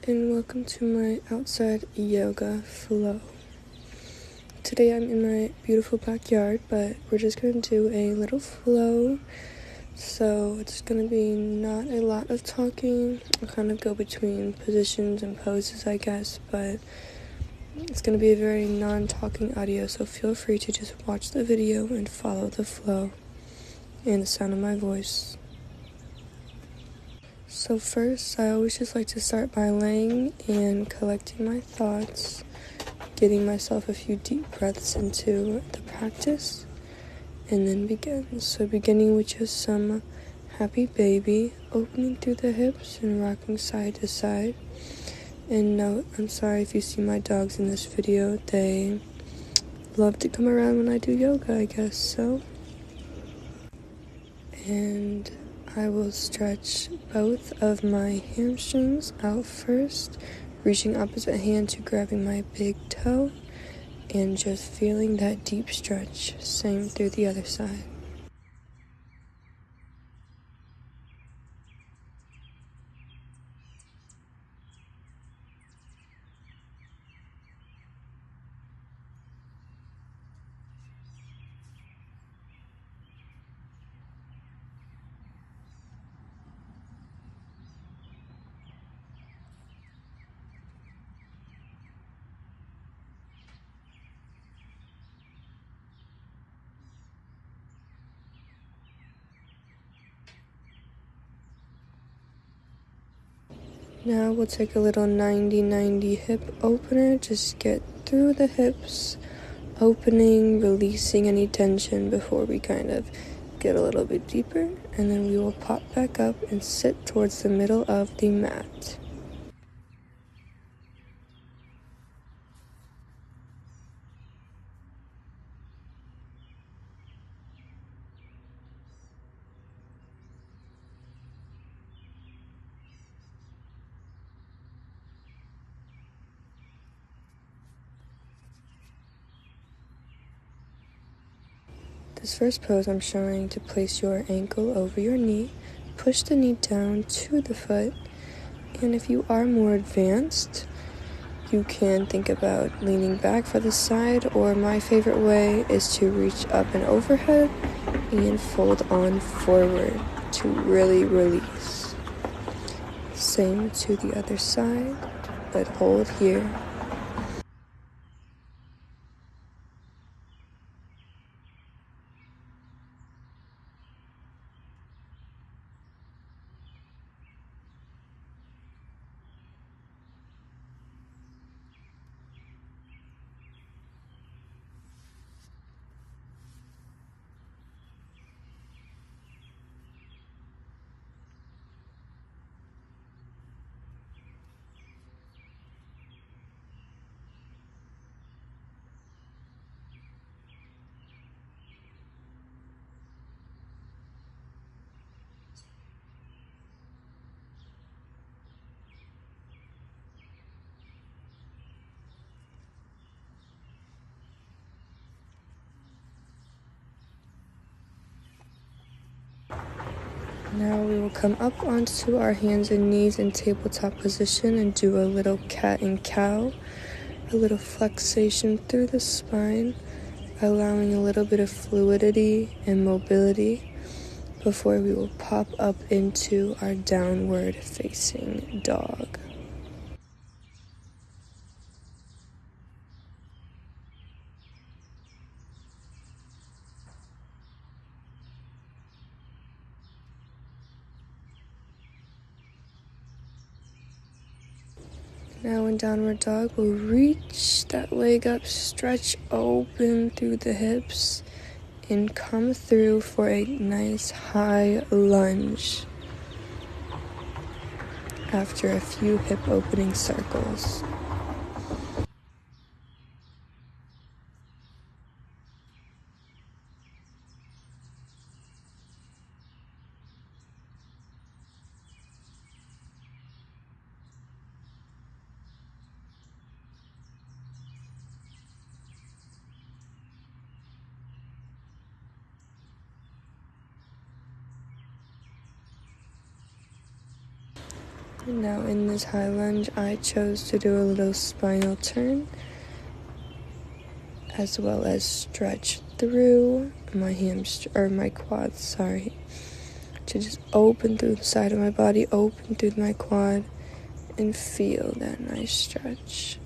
and welcome to my outside yoga flow. Today I'm in my beautiful backyard, but we're just going to do a little flow, so it's going to be not a lot of talking. I'll kind of go between positions and poses, I guess, but it's going to be a very non-talking audio, so feel free to just watch the video and follow the flow and the sound of my voice. So first, I always just like to start by laying and collecting my thoughts, getting myself a few deep breaths into the practice, and then begin. So beginning with just some happy baby, opening through the hips and rocking side to side. And note, I'm sorry if you see my dogs in this video, they love to come around when I do yoga, I guess, so. And I will stretch both of my hamstrings out first, reaching opposite hand to grabbing my big toe, and just feeling that deep stretch. Same through the other side. Now we'll take a little 90-90 hip opener. Just get through the hips, opening, releasing any tension before we kind of get a little bit deeper. And then we will pop back up and sit towards the middle of the mat. This first pose I'm showing to place your ankle over your knee, push the knee down to the foot, and if you are more advanced, you can think about leaning back for the side, or my favorite way is to reach up and overhead and fold on forward to really release. Same to the other side, but hold here. Now we will come up onto our hands and knees in tabletop position and do a little cat and cow, a little flexation through the spine, allowing a little bit of fluidity and mobility before we will pop up into our downward facing dog. Now in downward dog, we'll reach that leg up, stretch open through the hips, and come through for a nice high lunge after a few hip opening circles. And now in this high lunge, I chose to do a little spinal turn, as well as stretch through my quads, to just open through the side of my body, open through my quad, and feel that nice stretch.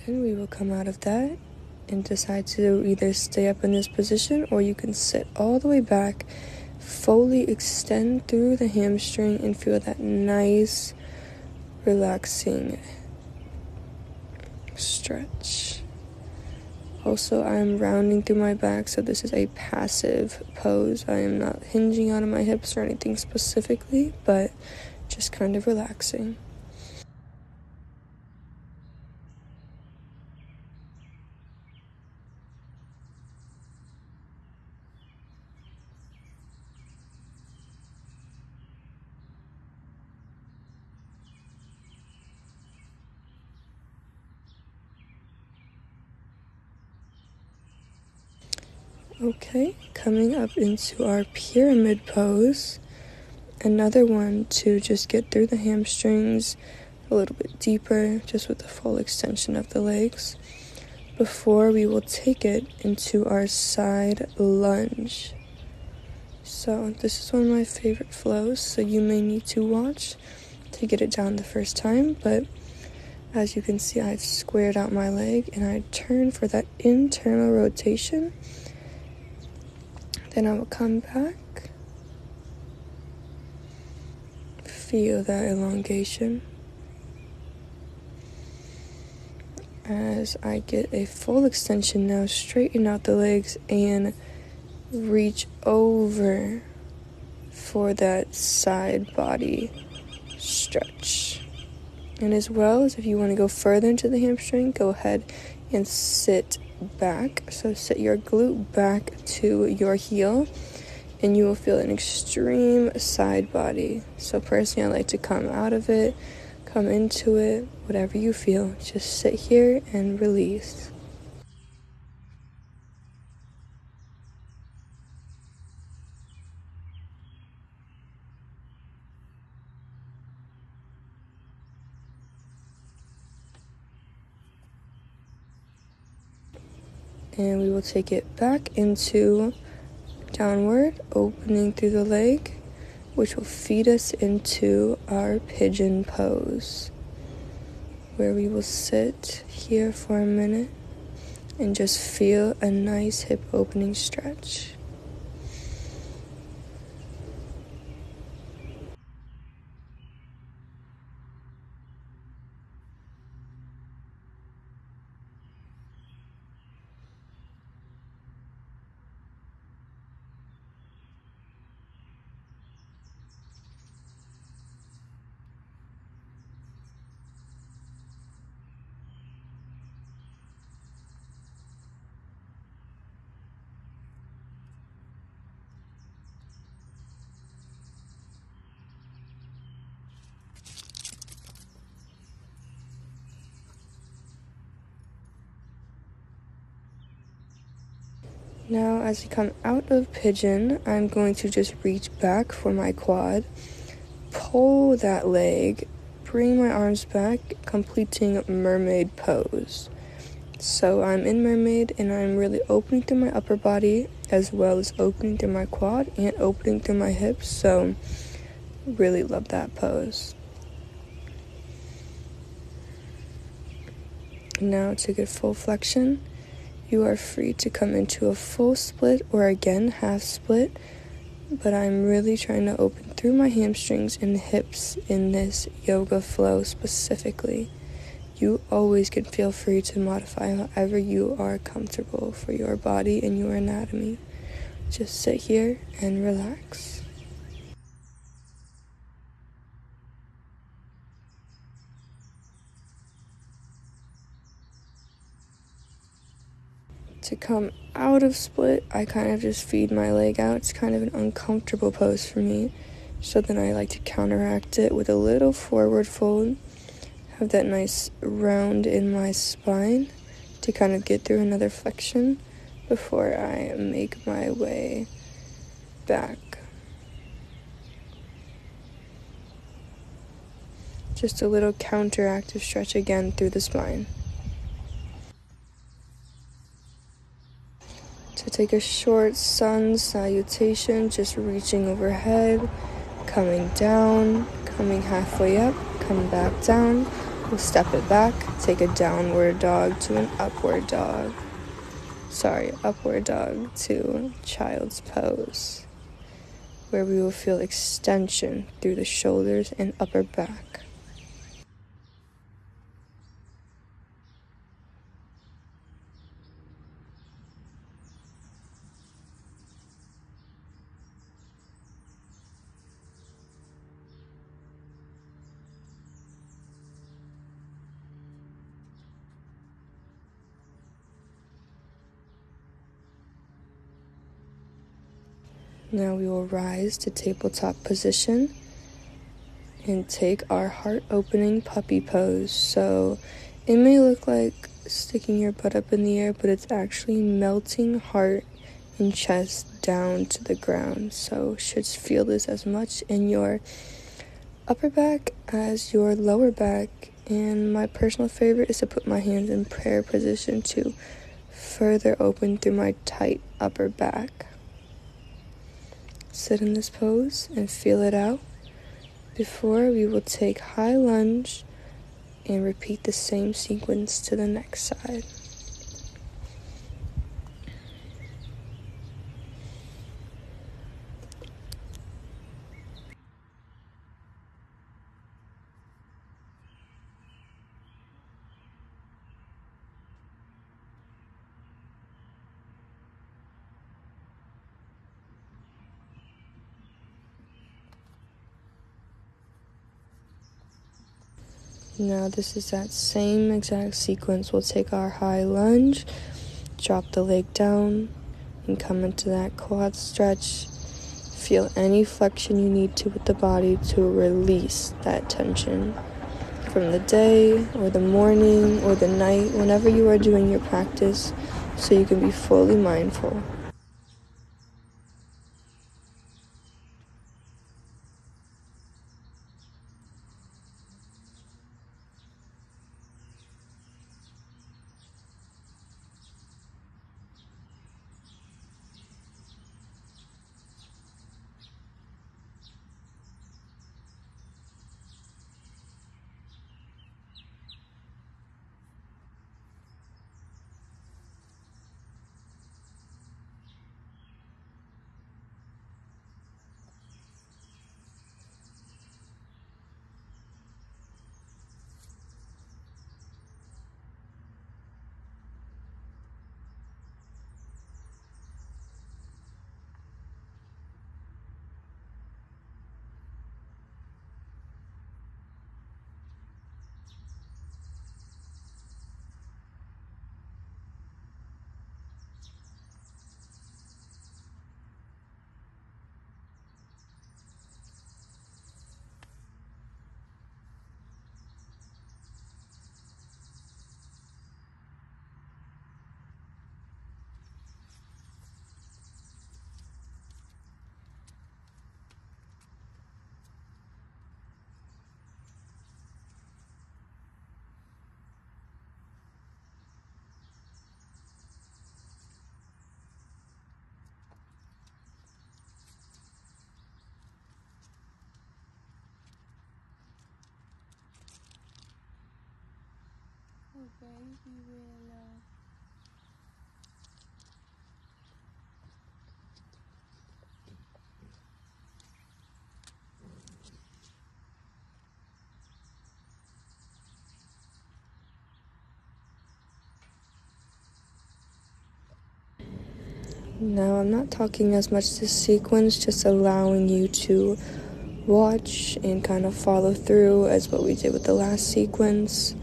Then we will come out of that and decide to either stay up in this position, or you can sit all the way back, fully extend through the hamstring, and feel that nice, relaxing stretch. Also, I am rounding through my back, so this is a passive pose. I am not hinging out of my hips or anything specifically, but just kind of relaxing. Okay, coming up into our pyramid pose. Another one to just get through the hamstrings a little bit deeper, just with the full extension of the legs, before we will take it into our side lunge. So this is one of my favorite flows, so you may need to watch to get it down the first time, but as you can see, I've squared out my leg and I turn for that internal rotation. Then I will come back, feel that elongation as I get a full extension. Now straighten out the legs and reach over for that side body stretch. And as well as if you want to go further into the hamstring, go ahead and sit back. So sit your glute back to your heel and you will feel an extreme side body. So personally, I like to come out of it, come into it, whatever you feel. Just sit here and release. And we will take it back into downward, opening through the leg, which will feed us into our pigeon pose, where we will sit here for a minute and just feel a nice hip opening stretch. Now, as you come out of pigeon, I'm going to just reach back for my quad, pull that leg, bring my arms back, completing mermaid pose. So I'm in mermaid and I'm really opening through my upper body as well as opening through my quad and opening through my hips. So really love that pose. Now to get full flexion, you are free to come into a full split or again half split, but I'm really trying to open through my hamstrings and hips in this yoga flow specifically. You always can feel free to modify however you are comfortable for your body and your anatomy. Just sit here and relax. To come out of split, I kind of just feed my leg out. It's kind of an uncomfortable pose for me. So then I like to counteract it with a little forward fold, have that nice round in my spine to kind of get through another flexion before I make my way back. Just a little counteractive stretch again through the spine. To take a short sun salutation, just reaching overhead, coming down, coming halfway up, come back down. We'll step it back, take a downward dog to an upward dog. Upward dog to child's pose, where we will feel extension through the shoulders and upper back. Now we will rise to tabletop position and take our heart-opening puppy pose. So it may look like sticking your butt up in the air, but it's actually melting heart and chest down to the ground. So should feel this as much in your upper back as your lower back. And my personal favorite is to put my hands in prayer position to further open through my tight upper back. Sit in this pose and feel it out before we will take high lunge and repeat the same sequence to the next side. Now this is that same exact sequence. We'll take our high lunge, drop the leg down, and come into that quad stretch. Feel any flexion you need to with the body to release that tension from the day or the morning or the night, whenever you are doing your practice, so you can be fully mindful. Okay, we will Now I'm not talking as much this sequence, just allowing you to watch and kind of follow through as what we did with the last sequence.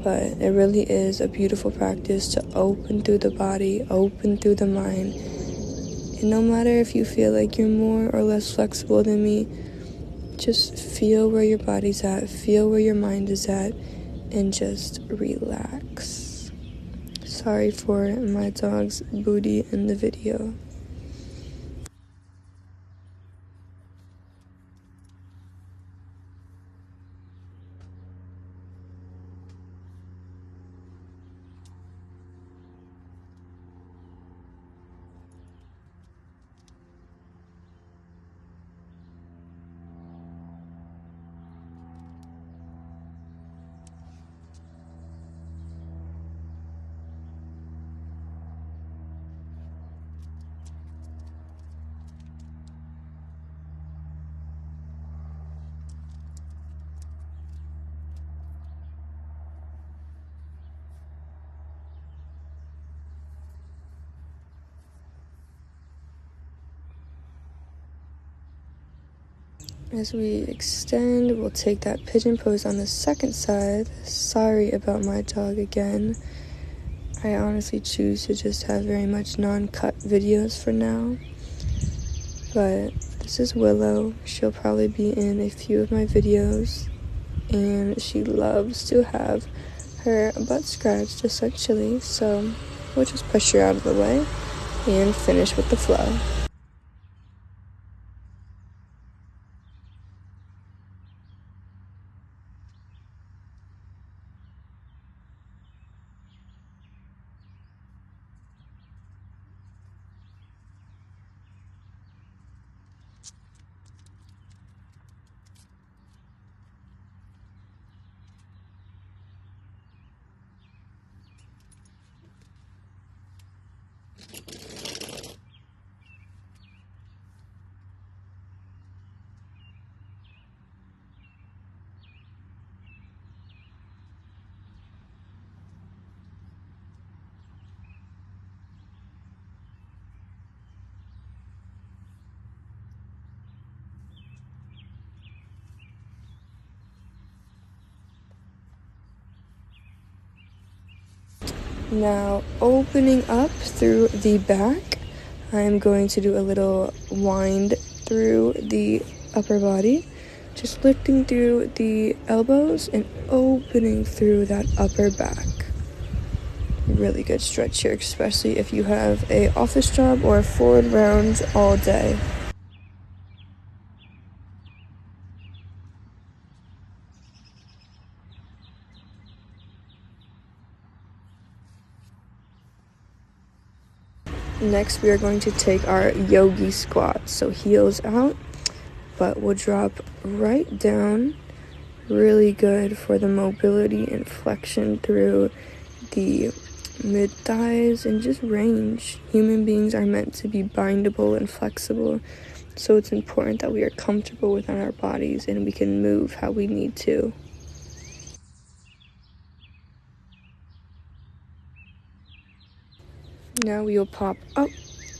But it really is a beautiful practice to open through the body, open through the mind. And no matter if you feel like you're more or less flexible than me, just feel where your body's at, feel where your mind is at, and just relax. Sorry for my dog's booty in the video. As we extend, we'll take that pigeon pose on the second side. Sorry about my dog again. I honestly choose to just have very much non-cut videos for now. But this is Willow. She'll probably be in a few of my videos. And she loves to have her butt scratched, essentially. So we'll just push her out of the way and finish with the flow. Now, opening up through the back, I'm going to do a little wind through the upper body, just lifting through the elbows and opening through that upper back. Really good stretch here, especially if you have a office job or a forward round all day. Next, we are going to take our yogi squat. So heels out, but we'll drop right down. Really good for the mobility and flexion through the mid thighs and just range. Human beings are meant to be bindable and flexible, so it's important that we are comfortable within our bodies and we can move how we need to. Now we will pop up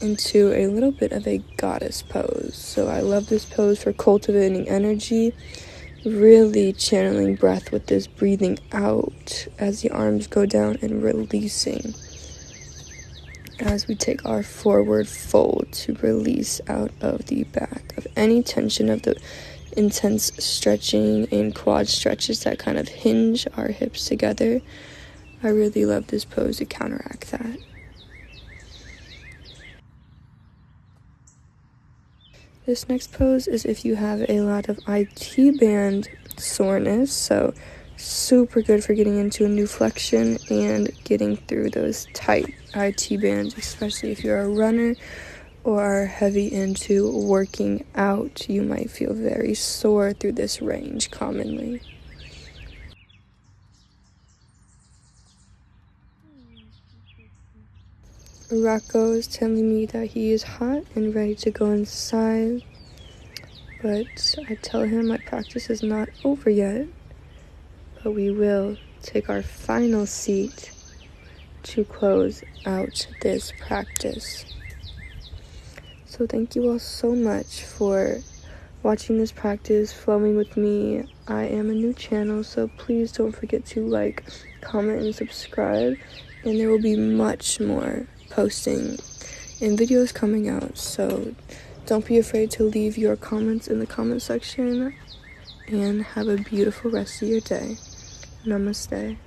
into a little bit of a goddess pose. So I love this pose for cultivating energy, really channeling breath with this breathing out as the arms go down and releasing. As we take our forward fold to release out of the back of any tension of the intense stretching and quad stretches that kind of hinge our hips together. I really love this pose to counteract that. This next pose is if you have a lot of IT band soreness, so super good for getting into a new flexion and getting through those tight IT bands, especially if you're a runner or are heavy into working out. You might feel very sore through this range commonly. Rocco is telling me that he is hot and ready to go inside, but I tell him my practice is not over yet, but we will take our final seat to close out this practice. So thank you all so much for watching this practice, flowing with me. I am a new channel, so please don't forget to like, comment, and subscribe, and there will be much more posting and videos coming out, so don't be afraid to leave your comments in the comment section. and have a beautiful rest of your day. Namaste.